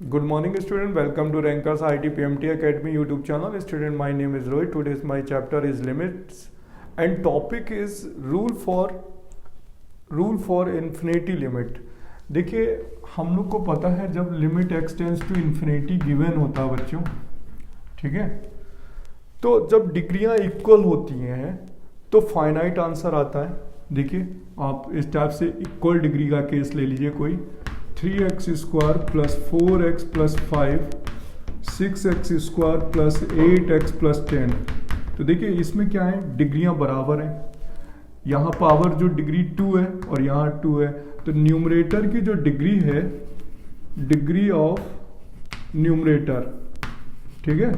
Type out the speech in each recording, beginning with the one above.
Good morning student, welcome to Rankers IT PMT Academy YouTube channel. Student, my name is Rohit. Today's my chapter is limits and topic is rule for infinity limit. देखिए हम लोग को पता है जब limit x tends to infinity given होता है बच्चों, ठीक है, तो जब डिग्रियां इक्वल होती हैं तो फाइनाइट आंसर आता है। देखिए आप इस टाइप से इक्वल डिग्री का केस ले लीजिए, कोई 3x square plus 4x plus 5, 6x square plus 8x plus 10। तो देखिए इसमें क्या है, डिग्रियां बराबर हैं, यहाँ पावर जो डिग्री 2 है और यहाँ 2 है, तो न्यूमरेटर की जो डिग्री है, डिग्री ऑफ न्यूमरेटर, ठीक है,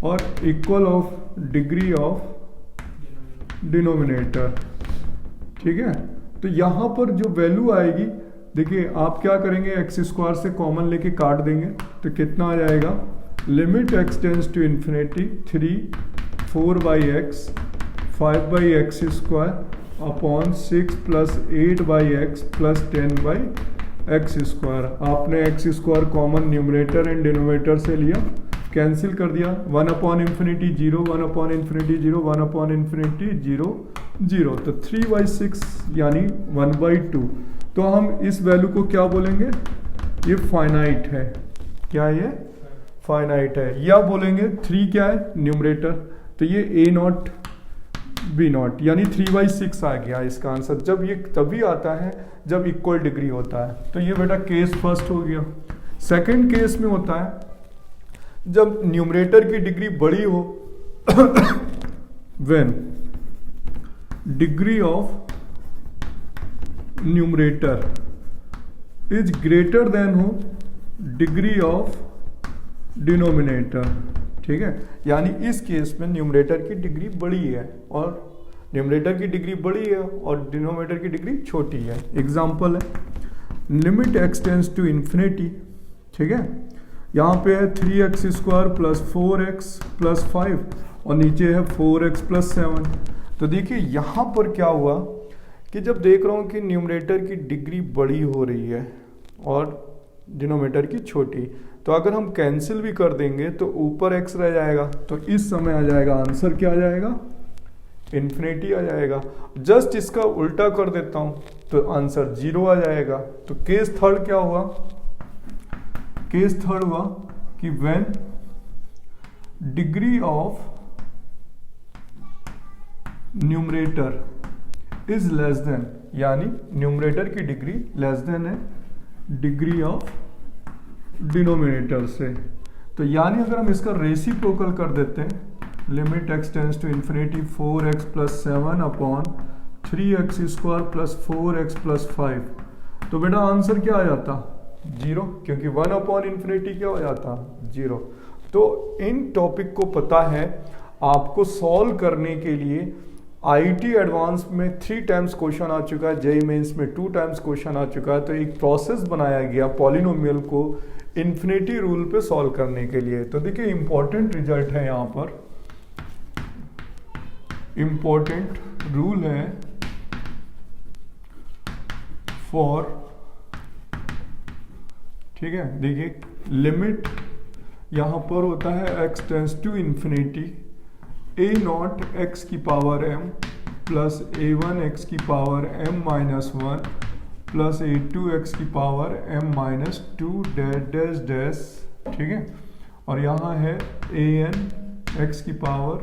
और equal of degree of denominator, ठीक है। तो यहाँ पर जो वैल्यू आएगी, देखिए आप क्या करेंगे, एक्स स्क्वायर से कॉमन लेके काट देंगे तो कितना आ जाएगा, limit x tends to infinity 3 4 by x 5 by x square upon 6 plus 8 by x plus 10 by x square. आपने x square common numerator and denominator से लिया, कैंसिल कर दिया, 1 upon infinity 0, 1 upon infinity 0, 1 upon infinity 0 0, तो 3/6 यानी 1/2। तो हम इस वैल्यू को क्या बोलेंगे, ये फाइनाइट है। क्या ये फाइनाइट है, या बोलेंगे 3 क्या है न्यूमरेटर, तो ये A0 B0 यानी 3/6 आ गया इसका आंसर। जब ये तभी आता है जब इक्वल डिग्री होता है। तो ये बेटा केस फर्स्ट हो गया। सेकंड केस में होता है जब न्यूमरेटर की डिग्री बड़ी हो when degree of numerator is greater then हो डिग्री ऑफ डिनोमिनेटर, ठीक है। यानी इस केस में न्यूमरेटर की डिग्री बड़ी है और न्यूमरेटर की डिग्री बड़ी है और डिनोमिनेटर की डिग्री छोटी है। एग्जांपल है limit x tends to infinity, ठीक है, यहाँ पे है 3x square plus 4x plus 5 और नीचे है 4x प्लस 7। तो देखिए यहाँ पर क्या हुआ कि जब देख रहा हूँ कि न्यूमरेटर की डिग्री बड़ी हो रही है और डिनोमिनेटर की छोटी, तो अगर हम कैंसिल भी कर देंगे तो ऊपर x रह जाएगा, तो इस समय आ जाएगा आंसर क्या आ जाएगा, इन्फिनिटी आ जाएगा। जस्ट इसका उल्टा कर देता हूँ तो आंसर 0 आ जाएगा। तो केस थर्ड क्या हुआ, केस थर्ड हुआ कि when degree of numerator is less than, यानी न्यूमरेटर की डिग्री लेस देन है डिग्री ऑफ डिनोमिनेटर से। तो यानी अगर हम इसका रेसिप्रोकल कर देते हैं, limit x tends to infinity 4x plus 7 upon 3x square plus 4x plus 5, तो बेटा आंसर क्या आ जाता, 0, क्योंकि 1 अपॉन इन्फिनिटी क्या हो जाता, 0। तो इन टॉपिक को पता है आपको सॉल्व करने के लिए आईटी एडवांस में 3 टाइम्स क्वेश्चन आ चुका है, जेईई मेंस में 2 टाइम्स क्वेश्चन आ चुका है। तो एक प्रोसेस बनाया गया पॉलिनोमियल को इन्फिनिटी रूल पे सॉल्व करने के लिए। तो देखिए इंपॉर्टेंट रिजल्ट है, यहाँ पर इंपॉर्टेंट रूल है फॉर, ठीक है, देखिए लिमिट यहाँ पर होता है x tends to infinity A0 x की power m plus A1 x की power m minus 1 plus A2 x की power m minus 2 dash dash dash, ठीक है, और यहाँ है an x की पावर,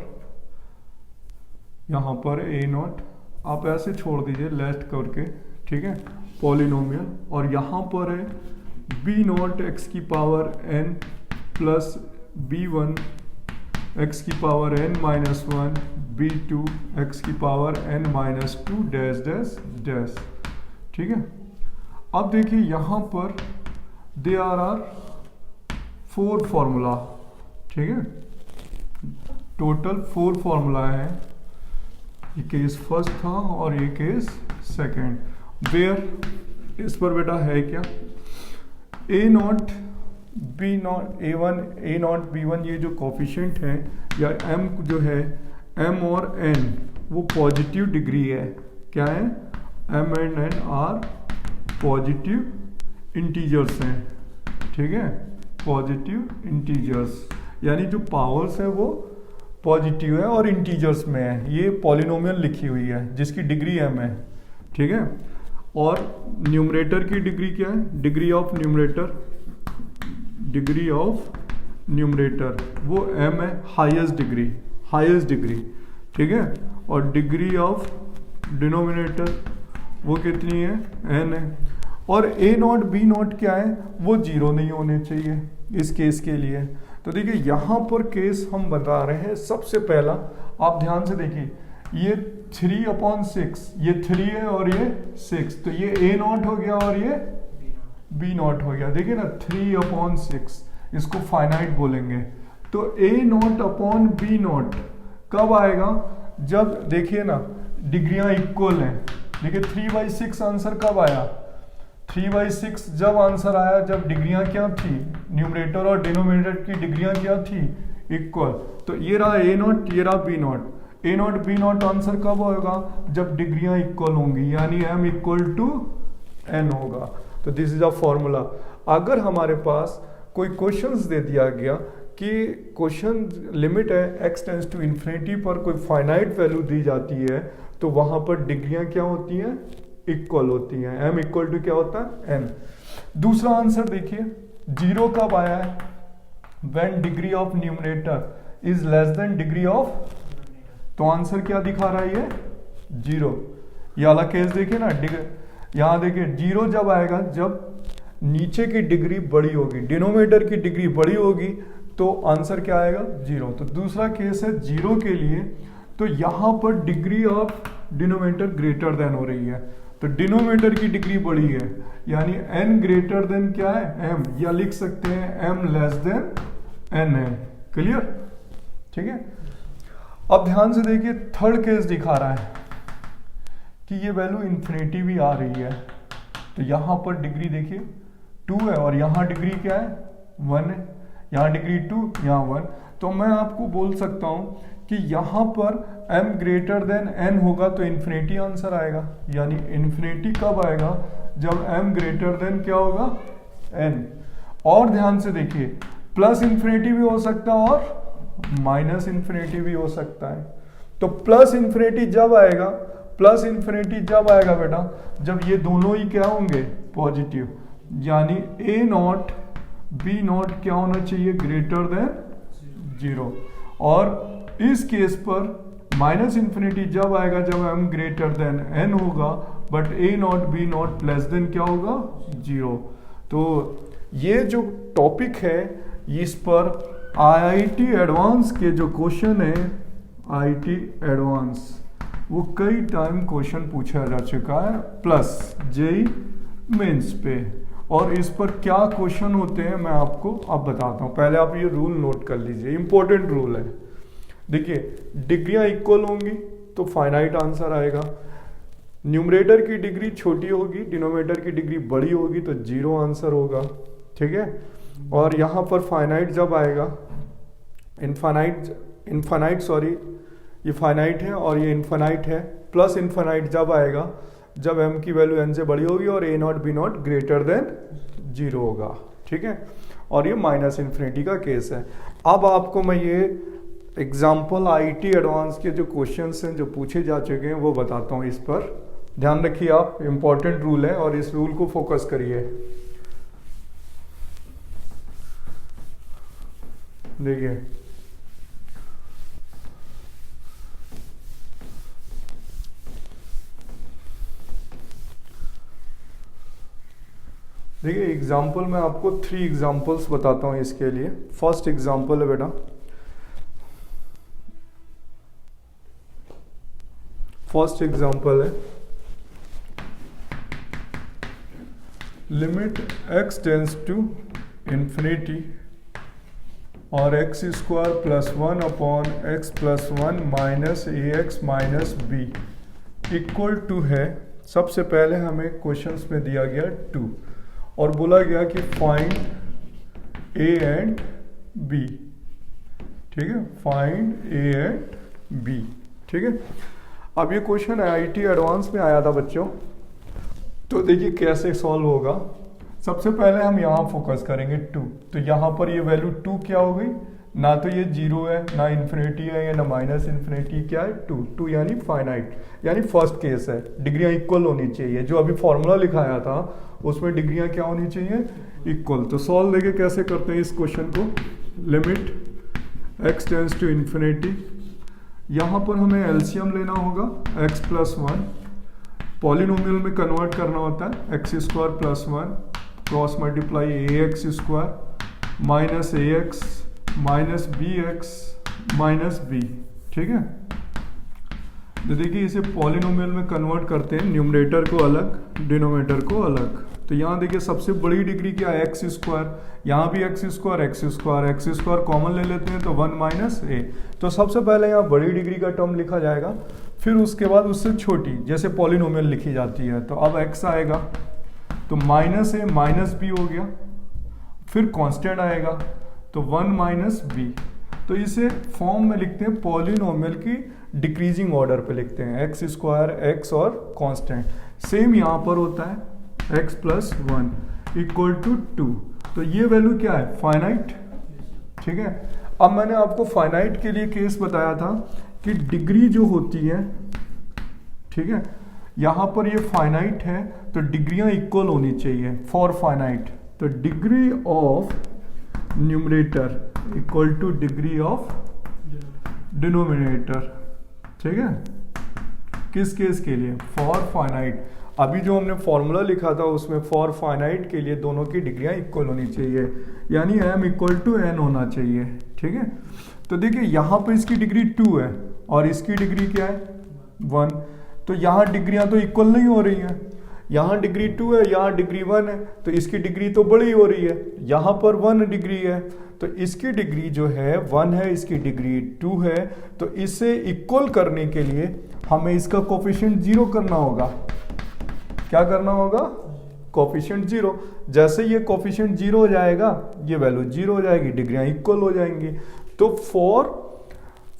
यहाँ पर A0 आप ऐसे छोड़ दीजिए लेफ्ट करके, ठीक है, पॉलिनोमियल, और यहाँ पर है B0 x की power n plus B1 x की power n minus 1 B2 x की power n minus 2 dash dash dash, ठीक है। अब देखिए यहाँ पर देयर आर 4 फॉर्मूला, ठीक है, टोटल 4 फॉर्मूला है। ये केस फर्स्ट था और ये केस सेकंड। वेयर इस पर बेटा है क्या, A0 B0 A1 A0 B1 ये जो कोफिशिएंट है या m जो है, m और n वो पॉजिटिव डिग्री है। क्या है, m and n are positive integers हैं, ठीक है, पॉजिटिव इंटीजर्स, यानी जो पावर्स है वो पॉजिटिव है और इंटीजर्स में है। ये पॉलिनोमियल लिखी हुई है जिसकी डिग्री m है, ठीक है। और न्यूमरेटर की डिग्री क्या है, डिग्री ऑफ न्यूमरेटर वो m है, हाईएस्ट डिग्री, ठीक है। और डिग्री ऑफ डिनोमिनेटर वो कितनी है, n है। और a नॉट b नॉट क्या है, वो जीरो नहीं होने चाहिए इस केस के लिए। तो देखिए यहाँ पर केस हम बता रहे हैं। सबसे पहला आप ध्यान से देखिए, ये 3/6, ये 3 है और ये 6, तो ये a नॉट हो गया और ये b नॉट हो गया। देखिए ना 3/6, इसको फाइनाइट बोलेंगे। तो a not upon b not कब आएगा, जब देखिए ना डिग्रियां इक्वल हैं। देखिए 3/6 आंसर कब आया, 3/6 जब आंसर आया जब डिग्रियां क्या थी, न्यूमरेटर और डिनोमिनेटर की डिग्रियां क्या थी, इक्वल। तो ये रहा a नॉट, ये रहा b not. a not b not answer कब होगा, जब डिग्रियां इक्वल होंगी, यानी m इक्वल टू n होगा। तो दिस इज अ फॉर्मूला। अगर हमारे पास कोई क्वेश्चंस दे दिया गया कि क्वेश्चन लिमिट है x टेंड्स टू इन्फिनिटी पर कोई फाइनाइट वैल्यू दी जाती है, तो वहां पर डिग्रियां क्या होती हैं, इक्वल होती हैं। m इक्वल टू क्या होता है, n। दूसरा आंसर देखिए, जीरो कब आया है, when degree of numerator is less than degree of, तो आंसर क्या दिखा रहा है, ये जीरो। ये वाला केस देखिए ना, यहां देखिए जीरो जब आएगा जब नीचे की डिग्री बड़ी होगी, डिनोमिनेटर की डिग्री बड़ी होगी, तो आंसर क्या आएगा, जीरो। तो दूसरा केस है जीरो के लिए। तो यहां पर degree of denominator greater than हो रही है, तो डिनोमिनेटर की डिग्री बड़ी है, यानी n ग्रेटर देन क्या है, m, या लिख सकते हैं m लेस देन n है। क्लियर, ठीक है। अब ध्यान से देखिए, थर्ड केस दिखा रहा है कि ये वैल्यू इन्फिनिटी भी आ रही है। तो यहां पर डिग्री देखिए 2 है और यहां डिग्री क्या है, 1 है। यहां डिग्री 2, यहां 1। तो मैं आपको बोल सकता हूं कि यहां पर m ग्रेटर देन n होगा तो इन्फिनिटी आंसर आएगा। यानी इन्फिनिटी कब आएगा, जब m ग्रेटर देन क्या होगा, n। और ध्यान से देखिए, प्लस इन्फिनिटी भी हो सकता है और माइनस इन्फिनिटी भी हो सकता है। तो प्लस इन्फिनिटी जब आएगा, बेटा, जब ये दोनों ही क्या होंगे, पॉजिटिव, यानी a नॉट b नॉट क्या होना चाहिए, ग्रेटर देन 0। और इस केस पर माइनस इन्फिनिटी जब आएगा जब m ग्रेटर देन n होगा, but a not b not less than क्या होगा, 0। तो ये जो टॉपिक है, इस पर IIT एडवांस के जो क्वेश्चन है, IIT एडवांस, वो कई टाइम क्वेश्चन पूछा जा चुका है, प्लस जेई मेंस पे। और इस पर क्या क्वेश्चन होते हैं मैं आपको अब बताता हूँ। पहले आप ये रूल नोट कर लीजिए, इंपॉर्टेंट रूल है। देखिए, डिग्रियां इक्वल होंगी तो फाइनाइट आंसर आएगा। न्यूमरेटर की डिग्री छोटी होगी, डिनोमिनेटर की डिग्री बड़ी होगी, तो 0 आंसर होगा, ठीक है। और यहाँ पर फाइनाइट जब आएगा, इनफाइनाइट सॉरी, ये फाइनाइट है और ये इनफाइनाइट है। प्लस इनफाइनाइट जब आएगा जब m की वैल्यू n से बड़ी होगी और a not b not greater than 0 होगा, ठीक है। और ये माइनस इन्फिनिटी का केस है। अब आपको मैं ये एग्जाम्पल IIT एडवांस के जो क्वेश्चंस हैं जो पूछे जा चुके हैं वो बताता हूँ। इस पर ध्यान रखिए आप, इंपॉर्टेंट रूल है और इस रूल को फोकस करिए। देखिए, एग्जाम्पल मैं आपको 3 एग्जाम्पल्स बताता हूँ इसके लिए। फर्स्ट एग्जाम्पल है बेटा, फर्स्ट एग्जाम्पल है limit x tends to infinity और x square plus 1 upon x plus 1 minus ax minus b equal to है। सबसे पहले हमें क्वेश्चंस में दिया गया 2 और बोला गया कि फाइंड a एंड b, ठीक है, फाइंड a एंड b, ठीक है। अब ये क्वेश्चन IIT एडवांस में आया था बच्चों, तो देखिए कैसे सॉल्व होगा। सबसे पहले हम यहाँ फोकस करेंगे 2, तो यहाँ पर ये वैल्यू 2 क्या हो गई, ना तो ये 0 है ना इन्फिनिटी है या ना माइनस इन्फिनिटी, क्या है 2 यानी फाइनाइट, यानी फर्स्ट केस है, डिग्रियां इक्वल होनी चाहिए। जो अभी फॉर्मूला लिखाया था उसमें डिग्रियां क्या होनी चाहिए, इक्वल। तो सॉल्व देखिए कैसे करते हैं इस क्वेश्चन को। Limit x tends to infinity, यहाँ पर हमें एलसीएम लेना होगा x प्लस 1, पॉलिनोमियल में कन्वर्ट करना होता है x square plus 1 cross multiply ax square minus ax minus bx minus b, ठीक है। तो देखिए इसे पॉलिनोमियल में कन्वर्ट करते हैं, न्यूमरेटर को अलग डिनोमिनेटर को अलग। तो यहाँ देखिए सबसे बड़ी डिग्री क्या है एक्स स्क्वायर, यहाँ भी एक्स स्क्वायर कॉमन ले लेते हैं तो 1 माइनस ए। तो सबसे पहले यहाँ बड़ी डिग्री का टर्म लिखा जाएगा, फिर उसके बाद उससे छोटी जैसे पॉलिनोमियल लिखी जाती है। तो अब एक्स आएगा तो माइनस ए माइनस बी हो गया, फिर कांस्टेंट आएगा तो 1 माइनस बी। तो इसे फॉर्म में लिखते हैं पॉलिनोमियल की डिक्रीजिंग ऑर्डर पे लिखते हैं, एक्स स्क्वायर एक्स और कांस्टेंट। सेम यहाँ पर होता है x प्लस 1 इक्वल टू 2। तो ये वैल्यू क्या है, फाइनाइट, ठीक है। अब मैंने आपको फाइनाइट के लिए केस बताया था कि डिग्री जो होती है, ठीक है, यहाँ पर ये फाइनाइट है तो डिग्रियां इक्वल होनी चाहिए फॉर फाइनाइट। तो degree of numerator equal two degree of denominator, ठीक है। किस केस के लिए, फॉर फाइनाइट। अभी जो हमने फॉर्मूला लिखा था उसमें फॉर फाइनाइट के लिए दोनों की डिग्रियां इक्वल होनी चाहिए, यानी m इक्वल टू n होना चाहिए, ठीक है। तो देखिए यहाँ पे इसकी डिग्री 2 है और इसकी डिग्री क्या है 1। तो यहाँ डिग्रियां तो इक्वल नहीं हो रही हैं, यहाँ डिग्री 2 है यहाँ डिग्री 1 है, तो इसकी डिग्री तो बड़ी हो रही है। यहाँ पर 1 डिग्री है तो इसकी डिग्री जो है 1 है, इसकी डिग्री 2 है। तो इसे इक्वल करने के लिए हमें इसका कोफिशिएंट 0 करना होगा। क्या करना होगा, कोफिशिएंट 0। जैसे ये कोफिशिएंट 0 हो जाएगा ये वैल्यू 0 हो जाएगी, डिग्रियां इक्वल हो जाएंगी। तो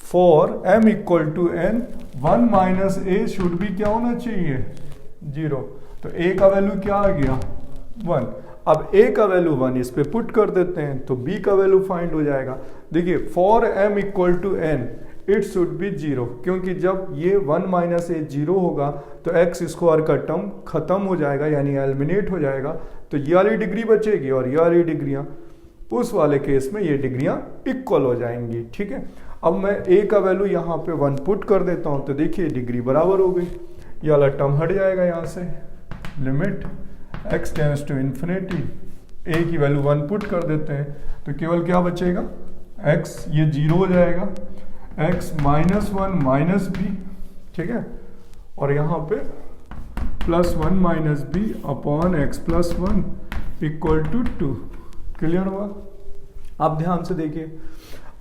for m equal to n 1 minus a should भी क्या होना चाहिए 0। तो a का वैल्यू क्या आ गया 1। अब a का वैल्यू 1 इस पे पुट कर देते हैं तो b का वैल्यू फाइंड हो जाएगा। देखिए for m equal to n it should be 0, क्योंकि जब ये 1 माइनस ए 0 होगा तो एक्स स्क्वायर का टर्म खत्म हो जाएगा, यानी एलिमिनेट हो जाएगा। तो ये वाली डिग्री बचेगी और ये वाली डिग्रियां, उस वाले केस में ये डिग्रियां इक्वल हो जाएंगी, ठीक है। अब मैं ए का वैल्यू यहाँ पे 1 पुट कर देता हूँ तो देखिए डिग्री बराबर हो गई, ये वाला टर्म हट जाएगा यहाँ से। Limit x tends to infinity, a की वैल्यू 1 पुट कर देते हैं तो केवल क्या बचेगा एक्स, ये 0 हो जाएगा, x माइनस 1 माइनस बी, ठीक है। और यहाँ पे plus 1 minus b upon x plus 1 equal to 2। Clear हुआ। अब ध्यान से देखिए,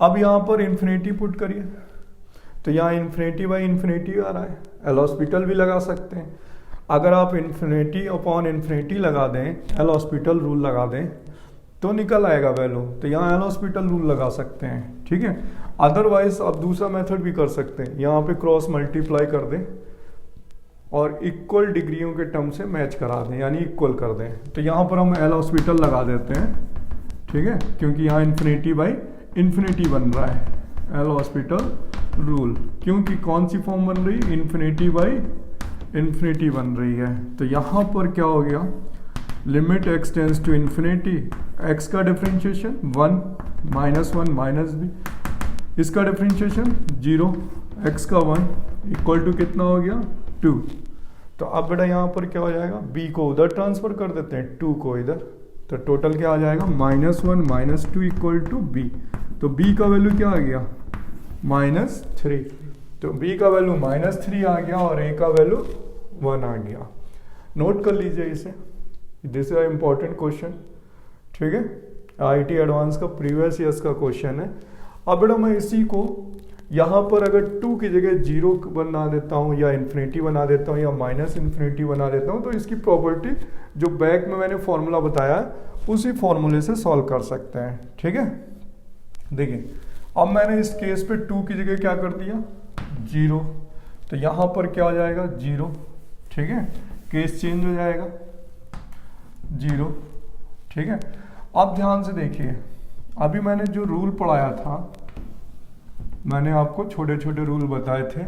अब यहाँ पर इन्फिनिटी पुट करिए तो यहाँ इन्फिनिटी बाई इन्फिनिटी आ रहा है, एल हॉस्पिटल भी लगा सकते हैं। अगर आप इन्फिनिटी अपॉन इन्फिनिटी लगा दें, एल हॉस्पिटल रूल लगा दें तो निकल आएगा वैल्यू, तो यहाँ एल हॉस्पिटल रूल लगा सकते हैं, ठीक है। अदरवाइज आप दूसरा मेथड भी कर सकते हैं, यहाँ पे क्रॉस मल्टीप्लाई कर दें और इक्वल डिग्रियों के टर्म से मैच करा दें, यानी इक्वल कर दें। तो यहाँ पर हम एल हॉस्पिटल लगा देते हैं, ठीक है, क्योंकि यहाँ इन्फिनिटी बाई इन्फिनिटी बन रहा है, एल हॉस्पिटल रूल। क्योंकि कौन सी फॉर्म बन रही, इन्फिनिटी बाई इन्फिनिटी बन रही है। तो यहाँ पर क्या हो गया, limit x tends to infinity, x का डिफरेंशिएशन 1 माइनस 1 माइनस बी, इसका डिफरेंशिएशन 0, x का 1 इक्वल टू कितना हो गया 2। तो अब बेटा यहाँ पर क्या हो जाएगा, b को उधर ट्रांसफर कर देते हैं, 2 को इधर, तो टोटल क्या आ जाएगा minus 1 minus 2 equal to b। तो b का वैल्यू क्या आ गया -3। तो b का वैल्यू -3 आ गया और a का वैल्यू 1 आ गया। नोट कर लीजिए इसे, दिस इज इंपॉर्टेंट क्वेश्चन, ठीक है। IIT एडवांस का प्रीवियस ईयर्स का क्वेश्चन है। अब बेटा मैं इसी को यहाँ पर अगर 2 की जगह 0 बना देता हूँ या इन्फिनिटी बना देता हूँ या माइनस इन्फिनिटी बना देता हूँ तो इसकी प्रॉपर्टी जो बैक में मैंने फॉर्मूला बताया उसी फॉर्मूले से सॉल्व कर सकते हैं, ठीक है। देखिए अब मैंने इस केस पे 2 की जगह क्या कर दिया 0, तो यहाँ पर क्या हो जाएगा 0, ठीक है, केस चेंज हो जाएगा 0। ठीक है। अब ध्यान से देखिए, अभी मैंने जो रूल पढ़ाया था, मैंने आपको छोटे छोटे रूल बताए थे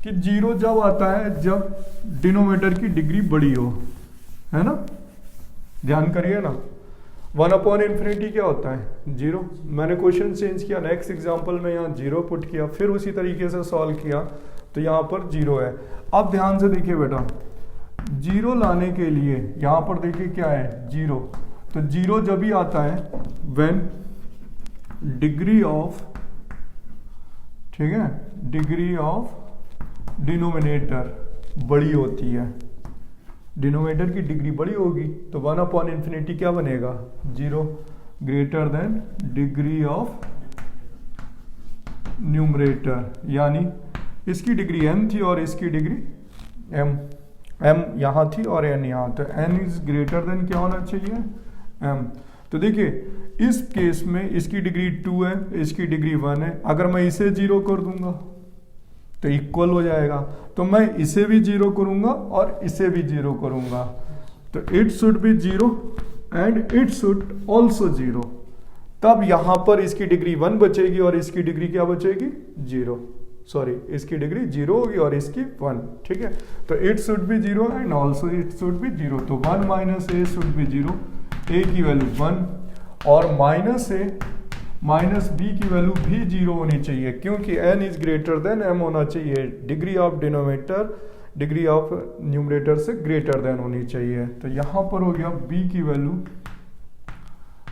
कि जीरो जब आता है जब डिनोमिनेटर की डिग्री बड़ी हो, है ना, ध्यान करिए ना। 1/∞ क्या होता है? जीरो। मैंने क्वेश्चन चेंज किया, नेक्स्ट एग्जांपल में यहाँ जीरो पुट किया, फिर उसी तरीके से सॉल्व किया तो यहाँ पर जीरो है। अब ध्यान से देखिए बेटा, जीरो लाने के लिए यहाँ पर देखिए क्या है? जीरो। तो जीरो जब ही आता है व्हेन डिग्री ऑफ, ठीक है, डिग्री ऑफ डिनोमिनेटर बड़ी होती है, डिनोमिनेटर की डिग्री बड़ी होगी तो 1/∞ क्या बनेगा? Zero, greater than degree of numerator, यानी इसकी डिग्री n थी और इसकी डिग्री m यहाँ थी और n यहाँ, तो n इज ग्रेटर देन क्या होना चाहिए? m। तो देखिए इस केस में इसकी डिग्री 2 है, इसकी डिग्री 1 है, अगर मैं इसे जीरो कर दूंगा तो इक्वल हो जाएगा, तो मैं इसे भी जीरो करूंगा और इसे भी जीरो करूंगा, तो it should be zero and it should also zero. तब यहां पर इसकी डिग्री 1 बचेगी और इसकी डिग्री क्या बचेगी? जीरो, सॉरी इसकी डिग्री जीरो होगी और इसकी 1, ठीक है। तो it should be zero and also it should be zero, तो 1 minus a should be zero, a की वैल्यू 1 और माइनस ए माइनस बी की वैल्यू भी जीरो होनी चाहिए, क्योंकि n is greater than m होना चाहिए, degree of denominator degree of numerator से ग्रेटर देन होनी चाहिए। तो यहां पर हो गया b की वैल्यू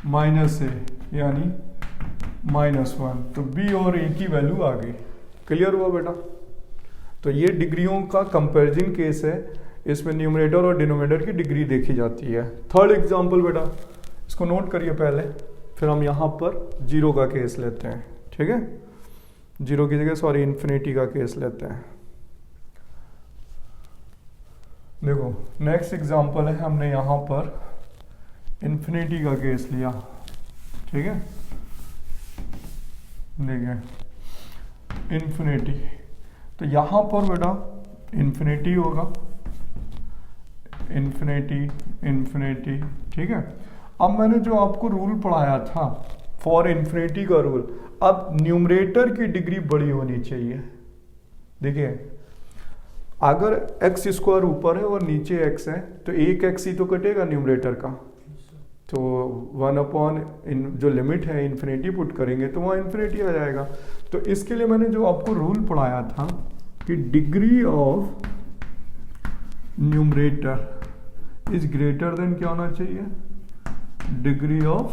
माइनस ए यानी -1, तो b और a की वैल्यू आ गई। क्लियर हुआ बेटा? तो ये डिग्रियों का कंपैरिजन केस है, इसमें न्यूमरेटर और डिनोमिनेटर की डिग्री देखी जाती है। थर्ड एग्जांपल बेटा, इसको नोट करिए पहले, फिर हम यहाँ पर जीरो का केस लेते हैं, ठीक है, जीरो की जगह सॉरी इन्फिनिटी का केस लेते हैं। देखो नेक्स्ट एग्जांपल है, हमने यहाँ पर इन्फिनिटी का केस लिया, ठीक है, देखिए इन्फिनिटी, तो यहाँ पर बेटा इन्फिनिटी होगा, इन्फिनिटी इन्फिनिटी, ठीक है। अब मैंने जो आपको रूल पढ़ाया था फॉर इन्फिनिटी का रूल, अब न्यूमरेटर की डिग्री बड़ी होनी चाहिए। देखिए अगर x स्क्वायर ऊपर है और नीचे x है तो एक x ही तो कटेगा न्यूमरेटर का, तो 1 जो लिमिट है इन्फिनिटी पुट करेंगे तो वहाँ इन्फिनिटी आ जाएगा। तो इसके लिए मैंने जो आपको रूल पढ़ाया था कि degree of numerator is greater then क्या होना चाहिए? डिग्री ऑफ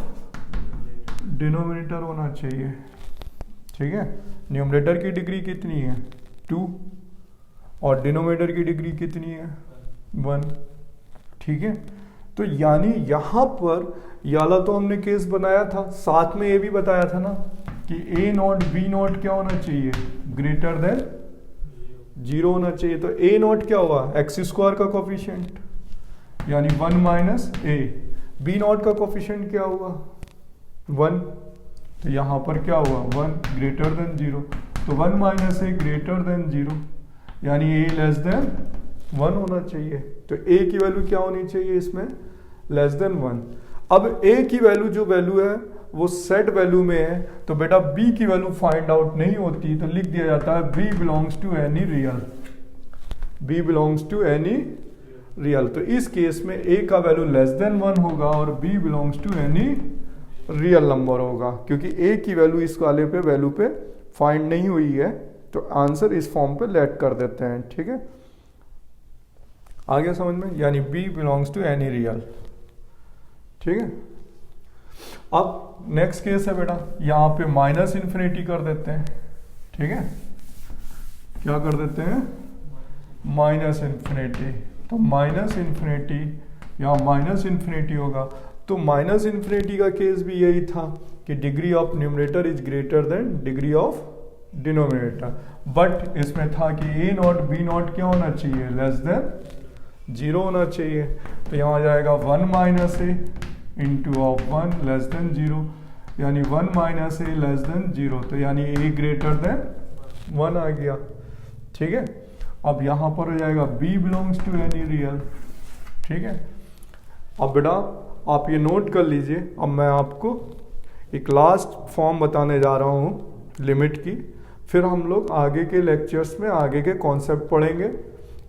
डिनोमिनेटर होना चाहिए, ठीक है। न्यूमरेटर की डिग्री कितनी है? 2 और डिनोमिनेटर की डिग्री कितनी है? 1, ठीक है। तो यानी यहां पर याला तो हमने केस बनाया था, साथ में ये भी बताया था ना कि a नॉट b नॉट क्या होना चाहिए? ग्रेटर देन 0 होना चाहिए। तो a नॉट क्या हुआ? एक्स स्क्वायर का कोफिशिएंट यानी 1 माइनस ए, बी नॉट का कोफिशिएंट क्या हुआ? 1, तो यहां पर क्या हुआ? 1 ग्रेटर देन 0, तो 1 माइनस ए ग्रेटर देन 0 यानी ए लेस देन 1 होना चाहिए। तो ए की वैल्यू क्या होनी चाहिए इसमें? Less than 1। अब ए की वैल्यू जो वैल्यू है वो सेट वैल्यू में है, तो बेटा बी की वैल्यू फाइंड आउट नहीं होती, तो लिख दिया जाता है b belongs to any real, b belongs to any real. तो इस केस में a का वैल्यू लेस देन 1 होगा और b belongs to any real number होगा, क्योंकि a की वैल्यू इस वाले पे वैल्यू पे फाइंड नहीं हुई है, तो आंसर इस फॉर्म पे लेट कर देते हैं, ठीक है। आ गया समझ में? यानी b belongs to any real, ठीक है। अब नेक्स्ट केस है बेटा, यहाँ पे माइनस इन्फिनिटी कर देते हैं, ठीक है, क्या कर देते हैं? Minus infinity. तो माइनस इन्फिनिटी यहाँ माइनस इन्फिनिटी होगा, तो माइनस इन्फिनिटी का केस भी यही था कि degree of numerator is greater then degree of denominator, but इसमें था कि a नॉट b नॉट क्या होना चाहिए? लेस देन 0 होना चाहिए। तो यहाँ आ जाएगा 1 minus A into of 1 less than 0, यानी 1 माइनस ए लेस देन 0, तो यानी a ग्रेटर देन 1 आ गया, ठीक है। अब यहां पर हो जाएगा b belongs to any real, ठीक है। अब बेटा आप ये नोट कर लीजिए। अब मैं आपको एक लास्ट फॉर्म बताने जा रहा हूँ लिमिट की, फिर हम लोग आगे के लेक्चर्स में आगे के कॉन्सेप्ट पढ़ेंगे।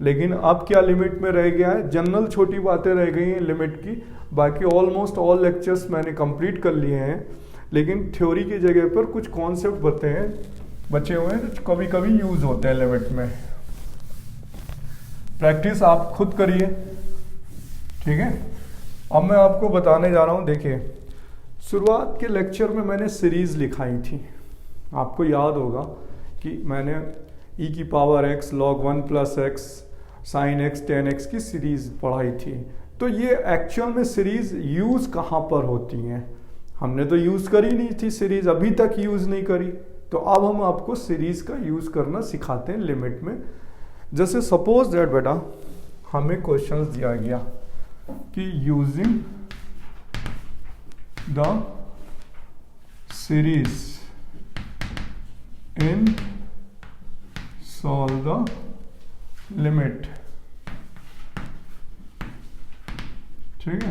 लेकिन अब क्या लिमिट में रह गया है, जनरल छोटी बातें रह गई हैं लिमिट की, बाकी ऑलमोस्ट ऑल लेक्चर्स मैंने कंप्लीट कर लिए हैं। लेकिन थ्योरी की जगह पर कुछ कॉन्सेप्ट बचे हुए हैं जो कभी कभी यूज होते हैं लिमिट में। प्रैक्टिस आप खुद करिए, ठीक है। अब मैं आपको बताने जा रहा हूँ, देखिए शुरुआत के लेक्चर में मैंने सीरीज लिखाई थी, आपको याद होगा कि मैंने e की power x log 1 plus x sine x tan x की सीरीज पढ़ाई थी। तो ये एक्चुअल में सीरीज यूज कहाँ पर होती हैं, हमने तो यूज करी नहीं थी सीरीज, अभी तक यूज नहीं करी। तो अब हम आपको सीरीज का यूज करना सिखाते हैं लिमिट में। जैसे सपोज दैट बेटा हमें क्वेश्चन दिया गया कि using the series in solve the limit, ठीक है।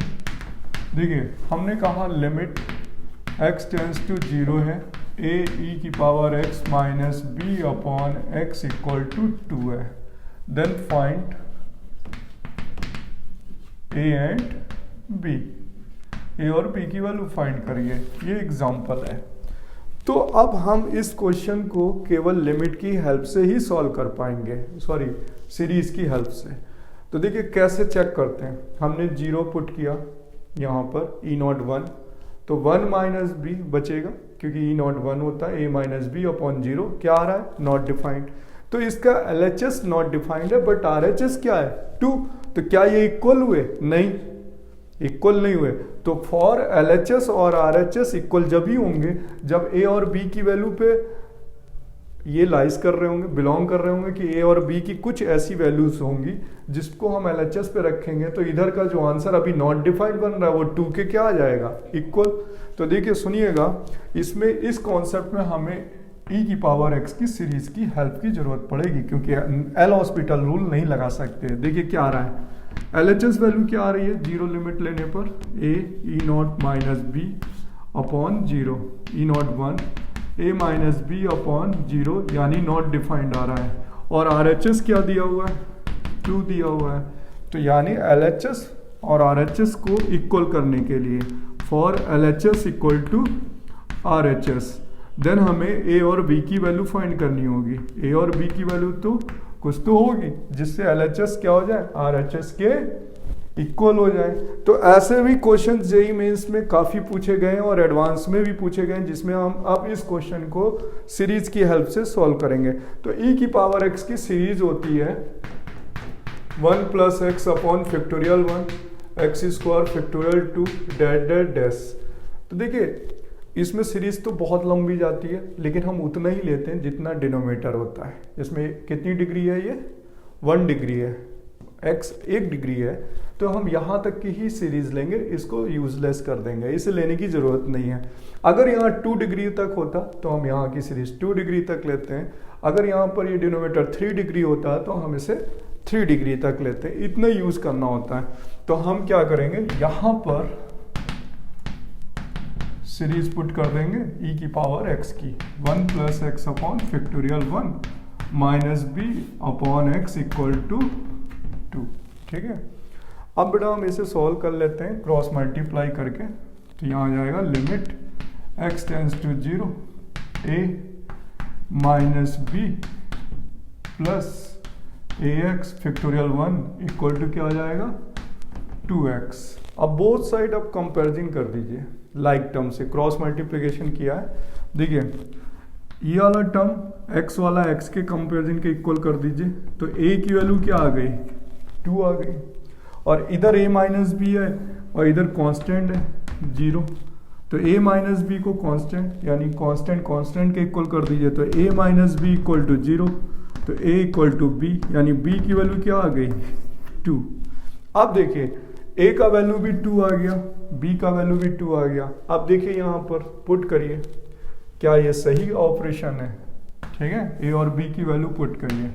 देखिए हमने कहा लिमिट x टेंस टू 0 है, a e की power x minus b upon x equal to 2 है। Then find a and b, a और b की वैल्यू फाइंड करिए, ये एग्जांपल है। तो अब हम इस क्वेश्चन को केवल लिमिट की हेल्प से ही सॉल्व कर पाएंगे, सॉरी सीरीज की हेल्प से। तो देखिए कैसे चेक करते हैं, हमने 0 पुट किया यहाँ पर e नॉट 1, तो 1 माइनस बी बचेगा क्योंकि e नॉट 1 होता है, a माइनस बी अपॉन 0 क्या आ रहा है, नॉट डिफाइंड। तो इसका LHS नॉट डिफाइंड है, बट RHS क्या है 2। तो क्या ये इक्वल हुए, नहीं इक्वल नहीं हुए। तो फॉर LHS और RHS इक्वल जब ही होंगे जब a और b की वैल्यू पे ये लाइज कर रहे होंगे, बिलोंग कर रहे होंगे कि a और b की कुछ ऐसी वैल्यूज होंगी जिसको हम LHS पे रखेंगे। तो इधर का जो आंसर अभी नॉट डिफाइंड बन रहा है वो 2 के क्या आ जाएगा, इक्वल। तो देखिए सुनिएगा, इसमें इस कॉन्सेप्ट में हमें e की पावर x की सीरीज की हेल्प की जरूरत पड़ेगी क्योंकि एल हॉस्पिटल रूल नहीं लगा सकते। देखिए क्या आ रहा है, LHS वैल्यू क्या आ रही है, 0 लिमिट लेने पर a e nought minus b upon 0, e nought 1 a minus b upon 0 यानी नॉट डिफाइंड आ रहा है। और RHS क्या दिया हुआ है, 2 दिया हुआ है। तो यानी LHS और RHS को इक्वल करने के लिए for LHS equal to RHS, then हमें a और b की वैल्यू फाइंड करनी होगी। a और b की वैल्यू तो कुछ तो होगी जिससे LHS क्या हो जाए, RHS के इक्वल हो जाए। तो ऐसे भी क्वेश्चन जेईई मेंस में काफ़ी पूछे गए हैं और एडवांस में भी पूछे गए हैं, जिसमें हम अब इस क्वेश्चन को सीरीज की हेल्प से सॉल्व करेंगे। तो e की पावर x की सीरीज होती है 1 plus x upon factorial 1 x square factorial 2 that that dash. तो देखिए इसमें सीरीज तो बहुत लंबी जाती है, लेकिन हम उतना ही लेते हैं जितना डिनोमिनेटर होता है। इसमें कितनी डिग्री है, ये 1 डिग्री है, x 1 डिग्री है। तो हम यहाँ तक की ही सीरीज लेंगे, इसको यूजलेस कर देंगे, इसे लेने की ज़रूरत नहीं है। अगर यहाँ 2 डिग्री तक होता तो हम यहाँ की सीरीज 2 डिग्री तक लेते हैं। अगर यहाँ पर ये डिनोमिनेटर 3 डिग्री होता है तो हम इसे 3 डिग्री तक लेते हैं, इतना यूज़ करना होता है। तो हम क्या करेंगे, यहाँ पर सीरीज पुट कर देंगे e की पावर x की 1 plus x upon factorial 1 minus b upon x equal to 2, ठीक है। अब बेटा हम इसे सॉल्व कर लेते हैं क्रॉस मल्टीप्लाई करके। तो यहाँ आ जाएगा limit x tends to 0 a minus b plus ax factorial 1 equal to क्या आ जाएगा 2x। अब बोथ साइड आप कंपेरिजन कर दीजिए लाइक टर्म से, क्रॉस मल्टीप्लिकेशन किया है। देखिए ये वाला टर्म x वाला x के कंपेरिजन के इक्वल कर दीजिए, तो a की वैल्यू क्या आ गई 2 आ गई, और इधर a माइनस बी है और इधर कांस्टेंट है 0। तो a माइनस बी को कांस्टेंट यानी कांस्टेंट के इक्वल कर दीजिए, तो a minus b equal to 0, तो a इक्वल टू b यानी b की वैल्यू क्या आ गई 2। अब देखिए a का वैल्यू भी 2 आ गया, b का वैल्यू भी 2 आ गया। अब देखिए यहाँ पर पुट करिए, क्या ये सही ऑपरेशन है, ठीक है। a और b की वैल्यू पुट करिए,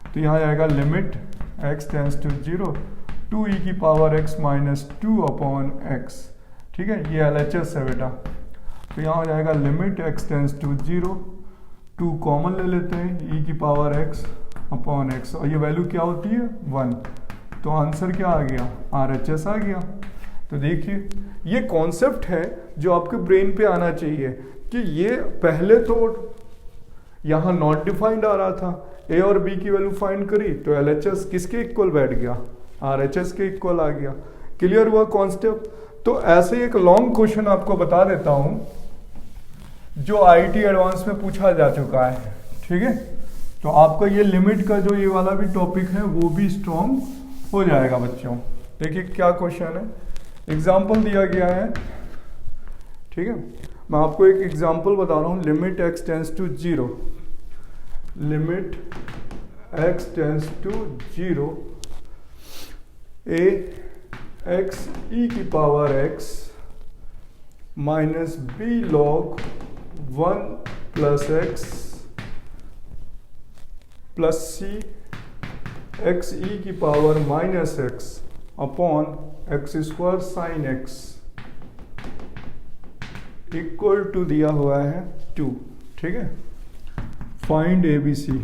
तो यहाँ आएगा limit x tends to 0 2 e की power x minus 2 upon x ठीक है, ये LHS है बेटा। तो यहाँ हो जाएगा limit x tends to 0, 2 common ले लेते हैं e की पावर x अपॉन x, और ये वैल्यू क्या होती है 1, तो आंसर क्या आ गया RHS आ गया। तो देखिए ये कॉन्सेप्ट है जो आपके ब्रेन पे आना चाहिए कि ये पहले तो यहाँ नॉट डिफाइंड आ रहा था, a और b की वैल्यू फाइंड करी तो LHS किसके इक्वल बैठ गया, RHS के इक्वल आ गया। क्लियर हुआ कॉन्सेप्ट। तो ऐसे एक लॉन्ग क्वेश्चन आपको बता देता हूँ जो IIT एडवांस में पूछा जा चुका है, ठीक है। तो आपका ये लिमिट का जो ये वाला भी टॉपिक है वो भी स्ट्रॉन्ग हो जाएगा बच्चों। देखिए क्या क्वेश्चन है, एग्जाम्पल दिया गया है, ठीक है। मैं आपको एक एग्जाम्पल बता रहा हूँ, limit x tends to 0, limit x tends to 0 a x e की power x minus b log 1 plus x plus c x e की power minus x upon x square sine x equal to दिया हुआ है 2, ठीक है। Find ABC,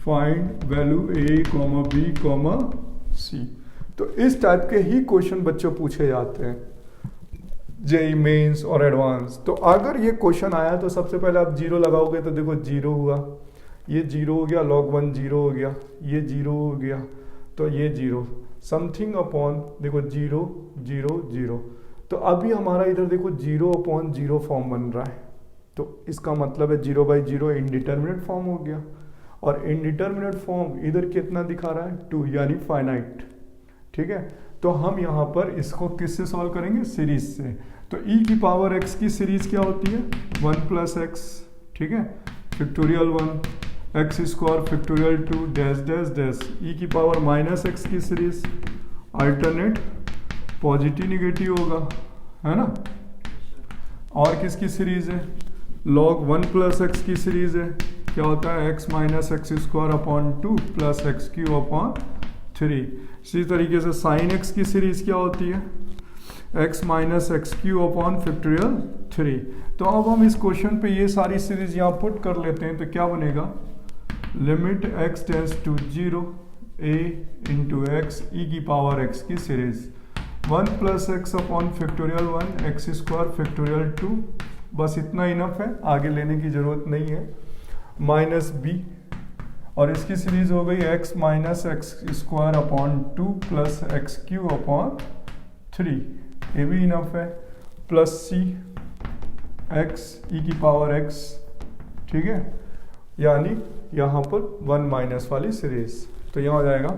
find value a, b, c। तो इस type के ही क्वेश्चन बच्चों पूछे जाते हैं जेईई मेंस और एडवांस। तो अगर ये क्वेश्चन आया तो सबसे पहले आप 0 लगाओगे तो देखो 0 हुआ, ये 0 हो गया, log 1 0 हो गया, ये 0 हो गया, तो ये 0 समथिंग अपॉन देखो 0 0 0। तो अभी हमारा इधर देखो 0 अपॉन 0 फॉर्म बन रहा है, तो इसका मतलब है 0/0 इनडिटर्मिनेट फॉर्म हो गया, और इनडिटर्मिनेट फॉर्म इधर कितना दिखा रहा है 2 यानी फाइनाइट, ठीक है। तो हम यहाँ पर इसको किससे सॉल्व करेंगे, सीरीज से। तो e की पावर x की सीरीज क्या होती है 1 प्लस x, ठीक है, factorial 1 x square factorial 2 dash dash dash, e की पावर माइनस x की सीरीज अल्टरनेट पॉजिटिव निगेटिव होगा, है ना। और किसकी सीरीज है, log 1 प्लस x की सीरीज है, क्या होता है x minus x square upon 2 plus x cube upon 3। इसी तरीके से साइन x की सीरीज क्या होती है x minus x cube upon factorial 3। तो अब हम इस क्वेश्चन पे ये सारी सीरीज यहाँ पुट कर लेते हैं, तो क्या बनेगा, limit x tends to 0 a into x e की पावर x की series 1 plus x upon factorial 1 x square factorial 2, बस इतना इनफ है, आगे लेने की जरूरत नहीं है, माइनस b, और इसकी सीरीज हो गई x minus x square upon 2 plus x Q upon 3, ये भी इनफ है, प्लस c x e की पावर x, ठीक है, यानी यहाँ पर 1 माइनस वाली सीरीज। तो यहाँ हो जाएगा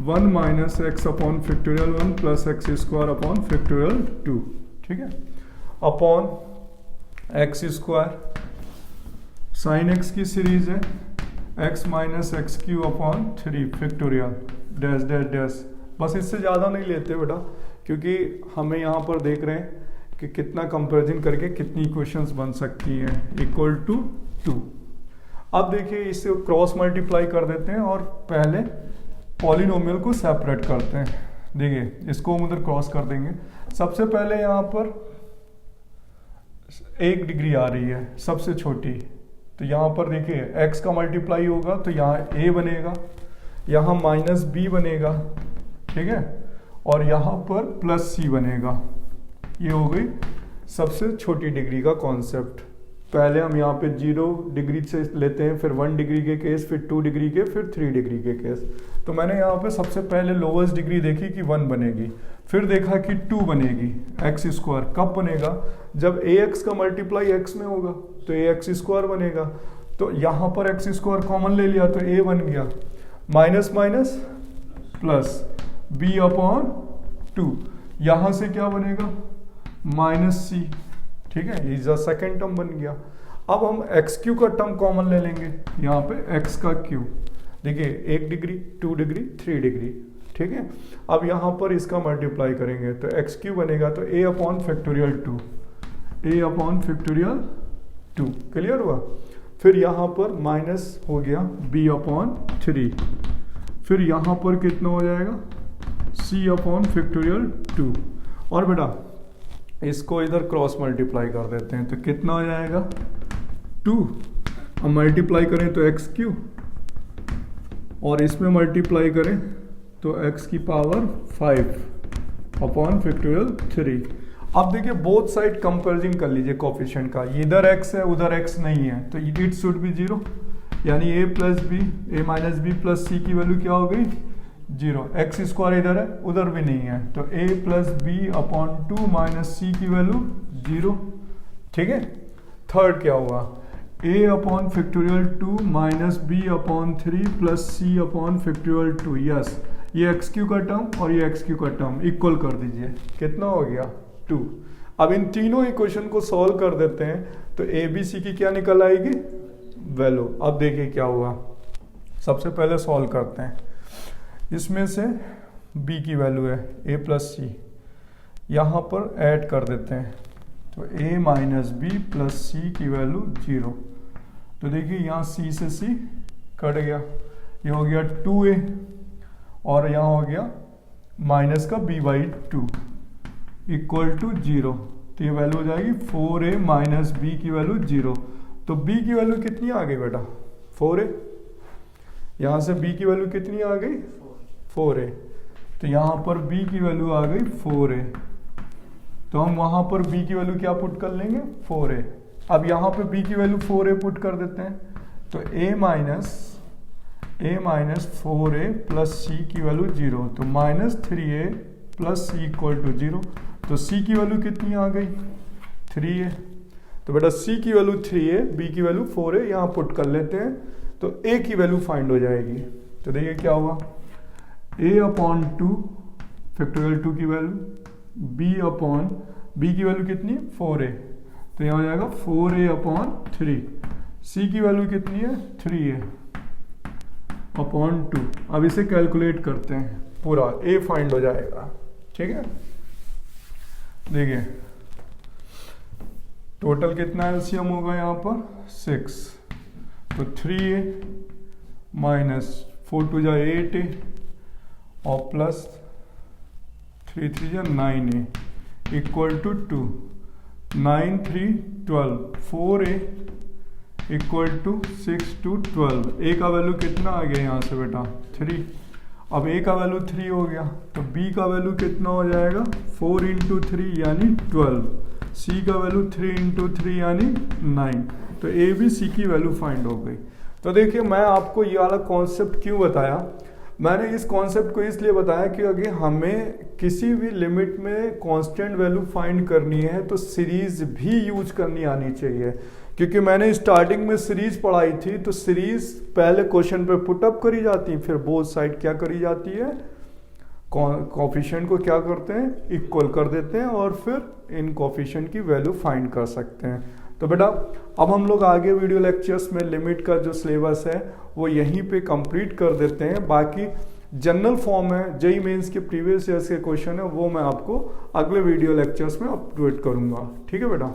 1 minus x upon factorial 1 plus x square upon factorial 2, ठीक है, upon x square sine x की सीरीज है x minus x Q upon 3 factorial dash dash dash. बस इससे ज़्यादा नहीं लेते बेटा, क्योंकि हमें यहाँ पर देख रहे हैं कि कितना कंपैरिजन करके कितनी इक्वेशंस बन सकती हैं, इक्वल टू 2। अब देखिए इससे क्रॉस मल्टीप्लाई कर देते हैं और पहले पॉलिनोमियल को सेपरेट करते हैं। देखिए इसको हम उधर क्रॉस कर देंगे। सबसे पहले यहाँ पर 1 डिग्री आ रही है सबसे छोटी, तो यहाँ पर देखिए x का मल्टीप्लाई होगा तो यहाँ a बनेगा, यहाँ माइनस b बनेगा, ठीक है, और यहाँ पर प्लस c बनेगा। ये हो गई सबसे छोटी डिग्री का कॉन्सेप्ट। पहले हम यहाँ पे 0 डिग्री से लेते हैं, फिर 1 डिग्री के केस, फिर 2 डिग्री के, फिर 3 डिग्री के केस। तो मैंने यहाँ पे सबसे पहले लोवेस्ट डिग्री देखी कि 1 बनेगी, फिर देखा कि 2 बनेगी। एक्स स्क्वायर कब बनेगा, जब ax का मल्टीप्लाई x में होगा तो ax स्क्वायर बनेगा। तो यहाँ पर एक्स स्क्वायर कॉमन ले लिया तो a बन गया, minus minus plus b upon 2, यहाँ से क्या बनेगा माइनस c, ठीक है, ये जो सेकेंड टर्म बन गया। अब हम एक्स क्यू का टर्म कॉमन ले लेंगे, यहाँ पे x का क्यू, देखिए 1 डिग्री 2 डिग्री 3 डिग्री, ठीक है। अब यहाँ पर इसका मल्टीप्लाई करेंगे तो एक्स क्यू बनेगा तो a upon factorial 2, a upon factorial 2, clear हुआ। फिर यहाँ पर माइनस हो गया b अपॉन 3, फिर यहाँ पर कितना हो जाएगा c अपॉन फैक्टोरियल 2। और बेटा इसको इधर क्रॉस मल्टीप्लाई कर देते हैं तो कितना हो जाएगा 2। अब मल्टीप्लाई करें तो एक्स क्यू, और इसमें मल्टीप्लाई करें तो एक्स की पावर 5 अपॉन फैक्टोरियल 3। अब देखिए बोथ साइड कंपेरिजन कर लीजिए कोफिशिएंट का, इधर x है उधर x नहीं है तो इट शुड बी 0, यानी a plus b a minus b plus c की वैल्यू क्या हो गई 0। एक्स स्क्वायर इधर है उधर भी नहीं है तो a plus b upon 2 minus c की वैल्यू 0। ठीक है, थर्ड क्या हुआ a upon factorial 2 minus b upon 3 plus c upon factorial 2। Yes, ये एक्स क्यू का टर्म और ये एक्स क्यू का टर्म इक्वल कर दीजिए, कितना हो गया 2। अब इन तीनों इक्वेशन को सॉल्व कर देते हैं तो ए बी सी की क्या निकल आएगी वैल्यू। अब देखिए क्या हुआ, सबसे पहले सॉल्व करते हैं, इसमें से b की वैल्यू है a प्लस सी, यहाँ पर ऐड कर देते हैं तो a minus b plus c की वैल्यू 0। तो देखिए यहाँ c से c कट गया, ये हो गया 2a और यहाँ हो गया माइनस का b/2 इक्वल टू 0। तो ये वैल्यू हो जाएगी 4a माइनस बी की वैल्यू 0। तो b की वैल्यू कितनी आ गई बेटा 4a, यहाँ से b की वैल्यू कितनी आ गई 4a, तो यहाँ पर b की वैल्यू आ गई 4a, तो हम वहाँ पर b की वैल्यू क्या पुट कर लेंगे 4a। अब यहाँ पे b की वैल्यू 4a पुट कर देते हैं तो a माइनस 4a प्लस c की वैल्यू 0, तो minus 3a plus c equal to 0। तो c की वैल्यू कितनी आ गई 3a, तो बेटा c की वैल्यू 3a b की वैल्यू 4a यहाँ पुट कर लेते हैं तो a की वैल्यू फाइंड हो जाएगी। तो देखिए क्या हुआ a अपॉन 2 फैक्टोरियल 2 की वैल्यू b अपॉन b की वैल्यू कितनी 4a, तो यहाँ हो जाएगा 4a अपॉन 3, c की वैल्यू कितनी है 3a अपॉन 2। अब इसे कैलकुलेट करते हैं, पूरा a फाइंड हो जाएगा। ठीक है, देखिए टोटल कितना एलसीएम होगा यहाँ पर 6, तो 3a माइनस 4 2 जा 8a और प्लस 3 3 जा 9a equal to 2, 9 3 12, 4a equal to 6 2 12। a का वैल्यू कितना आ गया यहाँ से बेटा 3। अब a का वैल्यू 3 हो गया तो b का वैल्यू कितना हो जाएगा 4 इंटू 3 यानी 12, c का वैल्यू 3 इंटू 3 यानी 9। तो a b c की वैल्यू फाइंड हो गई। तो देखिए मैं आपको ये वाला कॉन्सेप्ट क्यों बताया, मैंने इस कॉन्सेप्ट को इसलिए बताया कि अगर हमें किसी भी लिमिट में कांस्टेंट वैल्यू फाइंड करनी है तो सीरीज भी यूज करनी आनी चाहिए, क्योंकि मैंने स्टार्टिंग में सीरीज पढ़ाई थी तो सीरीज पहले क्वेश्चन पे पुट अप करी जाती है, फिर बोथ साइड क्या करी जाती है कोफिशिएंट को क्या करते हैं इक्वल कर देते हैं और फिर इन कोफिशिएंट की वैल्यू फाइंड कर सकते हैं। तो बेटा अब हम लोग आगे वीडियो लेक्चर्स में लिमिट का जो सिलेबस है वो यहीं पे कंप्लीट कर देते हैं। बाकी जनरल फॉर्म है जेईई मेंस के प्रीवियस ईयर्स के क्वेश्चन है वो मैं आपको अगले वीडियो लेक्चर्स में अपडेट करूंगा। ठीक है बेटा।